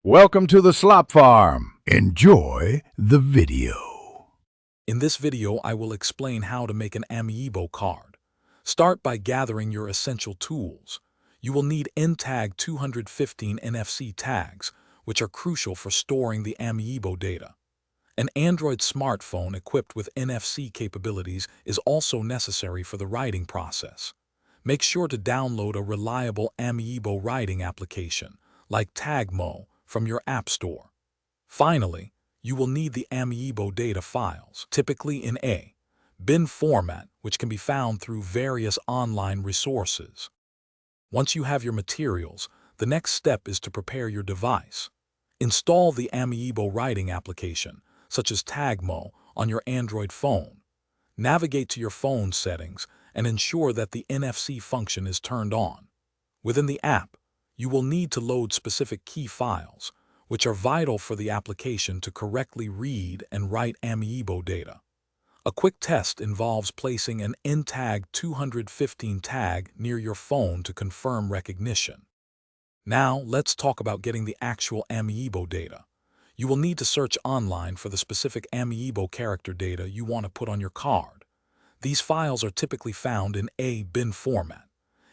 Welcome to the Slop Farm. Enjoy the video. In this video, I will explain how to make an Amiibo card. Start by gathering your essential tools. You will need NTAG 215 NFC tags, which are crucial for storing the Amiibo data. An Android smartphone equipped with NFC capabilities is also necessary for the writing process. Make sure to download a reliable Amiibo writing application, like Tagmo, from your App Store. Finally, you will need the Amiibo data files, typically in a bin format, which can be found through various online resources. Once you have your materials, the next step is to prepare your device. Install the Amiibo writing application, such as Tagmo, on your Android phone. Navigate to your phone settings and ensure that the NFC function is turned on. Within the app, you will need to load specific key files, which are vital for the application to correctly read and write Amiibo data. A quick test involves placing an NTAG 215 tag near your phone to confirm recognition. Now, let's talk about getting the actual Amiibo data. You will need to search online for the specific Amiibo character data you want to put on your card. These files are typically found in a bin format.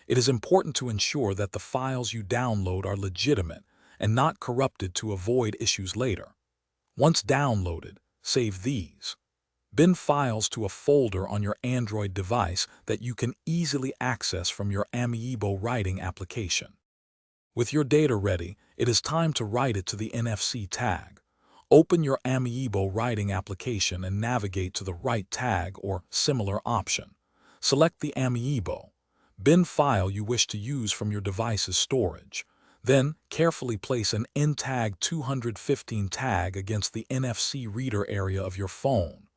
It is important to ensure that the files you download are legitimate and not corrupted to avoid issues later. Once downloaded, save these bin files to a folder on your Android device that you can easily access from your Amiibo writing application. With your data ready, it is time to write it to the NFC tag. Open your Amiibo writing application and navigate to the Write tag or similar option. Select the Amiibo bin file you wish to use from your device's storage. Then, carefully place an NTAG 215 tag against the NFC reader area of your phone.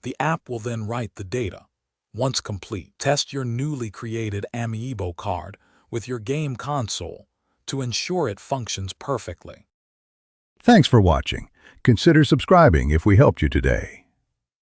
The app will then write the data. Once complete, test your newly created Amiibo card with your game console to ensure it functions perfectly. Thanks for watching. Consider subscribing if we helped you today.